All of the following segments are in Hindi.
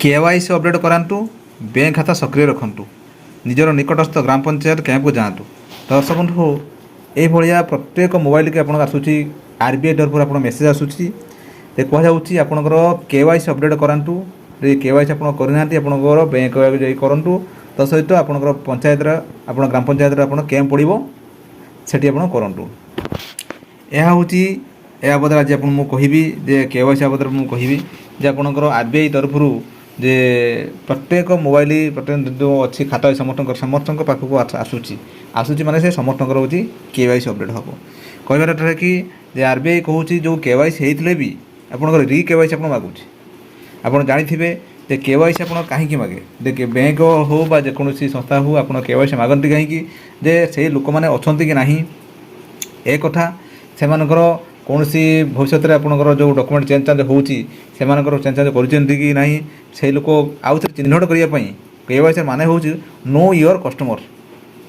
केवाईसी अपडेट करातु बैंक खाता सक्रिय रखु निजर निकटस्थ ग्राम पंचायत कैंप को जातु। दर्शक बंधु ये प्रत्येक मोबाइल के आपको आसूँ आरबीआई तरफ आप मेसेज आसूँ कहु आपंकर केवाईसी अपडेट करातु केवाईसी आप करना आपंकर बैंक करूँ तो सहित आपंकर पंचायत आप ग्राम पंचायत आप कैंप पड़ो से करूँ। यह हूँ या बदल आज आपको कहबी जे केवाईसी बदल मुझे कहबी जे आपंकर आरबीआई तरफ जे प्रत्येक मोबाइल प्रत्येक जो अच्छी खाता समस्त पाखक आसूँ माने से समस्त हूँ केवाईसी अपडेट हम कहबार कि जे आरबीआई कहूँ जो केवाईसी होते भी आपंकर रि केवाईसी आप मागुच आप जाथे जे केवाईसी आप कहीं मागे जे बैंक हो बा जेकोसी संस्था हो आप केवाईसी मागती कहीं जे से लोक मैंने अच्छा कि ना एक कथा से कौन भविष्य में आपंकर जो डॉक्यूमेंट चेंज चांज होती चेंज चांज कि ना से लोक आउ थे चिन्हट करने केवाईसी माने हूँ नो योर कस्टमर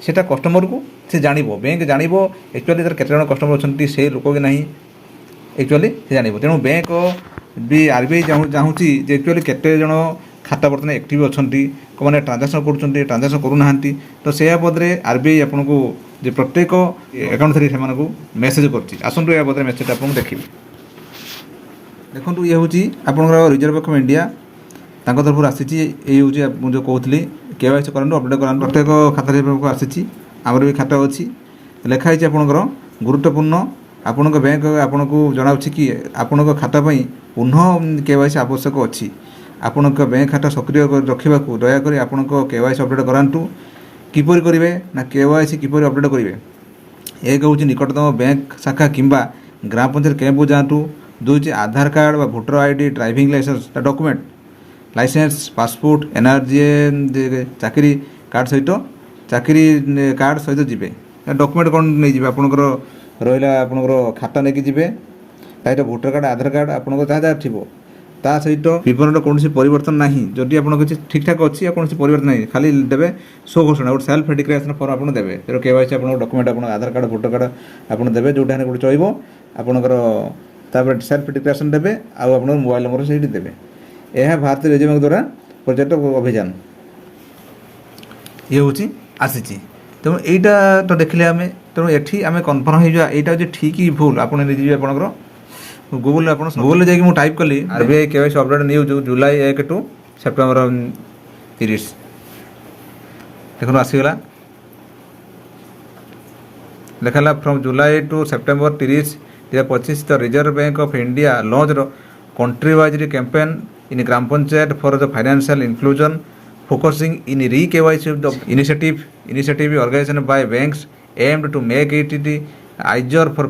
सेटा कस्टमर को से जान बैंक जान एक्चुअली तार केते जन कस्टमर अच्छा से लोक कि ना एक्चुअली से जान तेणु बैंक भी आरबीआई चाहूँगी एक्चुअली केते जन खाता बर्तमान एक्टिव अच्छा मैंने ट्रांजाक्शन ट्रांजाक्शन करूना तो से बदले आरबीआई आपन को जे प्रत्येक अकाउंट थ्री से मेसेज करसुँ या बदले मेसेज आप देखिए देखो ये हूँ आपंकर रिजर्व बैंक ऑफ इंडिया तरफ आसी जो कहती केवाईसी करूँ अपडेट करूँ प्रत्येक खाता आसी आमर भी खाता अच्छी लिखाई आपंकर गुरुत्वपूर्ण आपण बैंक आपन को जनाऊँ कि आपण खाता पुनः केवाईसी आवश्यक अच्छी आपण बैंक खाता सक्रिय रखा दयाकोरी आपण केवाईसी अपडेट करातु किपर करेंगे ना केवाईसी किपर अपडेट करेंगे एक हूँ निकटतम बैंक शाखा किंबा ग्राम पंचायत कैंप को जातु दूसरी आधार कार्ड व voter ID driving licence document licence passport NRG चाकरी कार्ड सहित चाकरी कार्ड सहित जीवे डॉक्यूमेंट कौन नहीं जी आपंकर रहा आपंकर खाता नहीं जी सहित भोटर कार्ड आधार कार्ड आपको जहाँ जहाँ थी ता सहित विवरण कौन परिवर्तन ना जदि आप किसी ठीक ठाक अच्छी कौन परिवर्तन नहीं खाली देवे शो घोषणा गोटे सेल्फ डिक्लेरेशन फॉर्म आप देवे तेरे केवाईसी आप डॉक्यूमेंट आप आधार कार्ड भोटर कार्ड आप देवे जोटा गोटे चलो आपंकर सेल्फ डिक्लेरेशन देवे आप मोबाइल नंबर से देवे यह भारतीय रिजर्व बैंक द्वारा परिचालित अभियान ये हूँ आसी तेणु यहीटा तो देखिले आम तेणु ये आम कन्फर्म हो जाए हूँ ठीक ही भूल आप आपंकर गूगल गूगल जाकि टाइप कली RBI KYC update news July 1 to September 30 देखो आसीगला लिखा from July to September 30 2025 the Reserve bank of India launch country wise campaign in gram panchayat for the financial inclusion focusing in re KYC the initiative organisation by banks aimed to make it easier for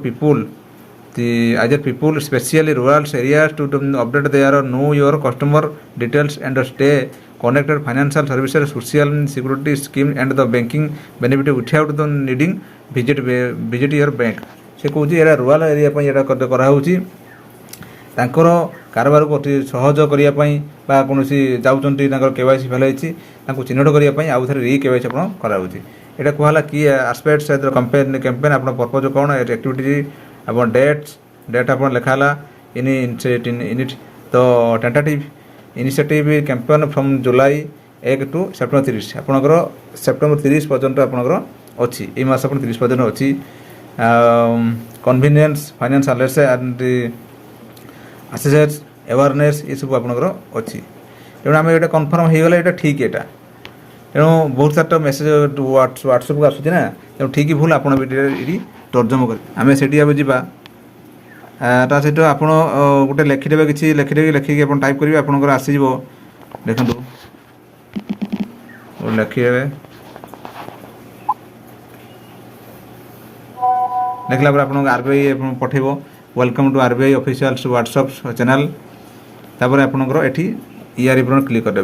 people especially rural areas to update their know your customer details and stay connected financial services social security scheme and the banking benefit without the needing visit your bank से कौन ये रूराल एरिया कराऊँगी कारबार को अति सहज करने कौन जाऊँच केवाईसी फेल चिन्हट करने आउ थे रि केवाईसी आप कराऊँगी यहाँ कहला कि आस्पेक्ट्स कैंपेन आप पर्पज कौन एक्टिविटी आप डेट आप लिखाला इन तो tentative initiative campaign from July 1 to September 30 आपंकर सेप्टेम्बर 30 पर्यंत आपंकर अच्छी ये मास 30 पर्यंत अच्छी convenience finance alerts and assesses awareness ये सब आपंकर अच्छी तेणु आम ये कन्फर्म हो गला ये ठीक यहाँ तेणु बहुत सारा मेसेज व्हाट्सएप को आसूँ ना तेणु ठीक भूल आप तर्जम कर आम से जावा ता सहित आप गोटे लिखिदेवे कि लिखिदेवी लिखिकी आप टाइप करेंगे आपंकर आसीज देखो लिखिदेवे लिखला पर आप आरबीआई पठेब welcome to RBI official WhatsApp channel तापर आपंकर एटी ईआरई पर क्लिक करदे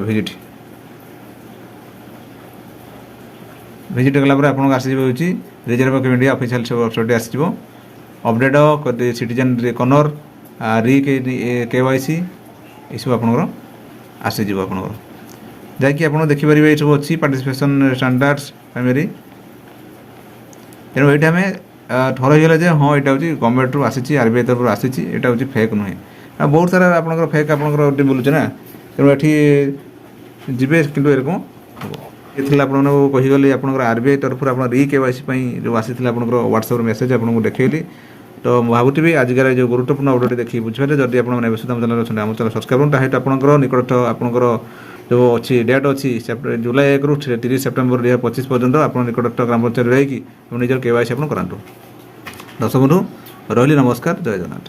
विजिट कलापर आपको आसीज reserve bank of India official website आसीज अपडेट सिटीजन कनर रि केवाईसी ये सब आपंकर आसीज आपंकर जैकि आप देखिपारे ये सब अच्छी पार्टिसिपेशन स्टैंडर्ड्स प्राइमरी तेणु ये आम थर होगा जे हाँ यहाँ हूँ गवर्नमेंट रू आसी आरबीआई तरफ आसी यहाँ हूँ फेक नुहे बहुत सारा आप फेक आप बुलूचे ना ତେଣୁ ଏଠି ଯିବେ କିନ୍ତୁ ଏରকম ହେବ। ଏ ଥିଲା ଆପଣଙ୍କୁ କହିଗଲି ଆପଣଙ୍କର RBI ତରଫରୁ ଆପଣ ରି-KYC ପାଇଁ ଯେଉଁ ଆସିଥିଲା ଆପଣଙ୍କର ହ୍ୱାଟ୍ସଆପ୍ରେ ମେସେଜ୍ ଆପଣଙ୍କୁ ଦେଖେଇଲି। ତ ମୁଁ ଭାବୁଥିବି ଆଜିକାର ଯେଉଁ ଗୁରୁତ୍ୱପୂର୍ଣ୍ଣ ଅପଡ଼େଟ୍ ଦେଖିକି ବୁଝିପାରିଲେ। ଯଦି ଆପଣମାନେ ଏବେ ସୁଦ୍ଧା ଆମ ଚ୍ୟାନେଲ୍ ଅଛନ୍ତି ଆମ ଚ୍ୟାନେଲ୍ ସବସ୍କ୍ରାଇବ୍ କରନ୍ତୁ। ତାହେଲେ ଆପଣଙ୍କର ନିକଟସ୍ଥ ଆପଣଙ୍କର ଯେଉଁ ଅଛି ଡେଟ୍ ଅଛି ଜୁଲାଇ 1ରୁ 30 ସେପ୍ଟେମ୍ବର 2025 ପର୍ଯ୍ୟନ୍ତ ଆପଣ ନିକଟସ୍ଥ ଗ୍ରାମ ପଞ୍ଚାୟତରେ ରହିକି ନିଜର KYC ଆପଣ କରାନ୍ତୁ। ଦର୍ଶକ ବନ୍ଧୁ ରହିଲି, ନମସ୍କାର, ଜୟ ଜଗନ୍ନାଥ।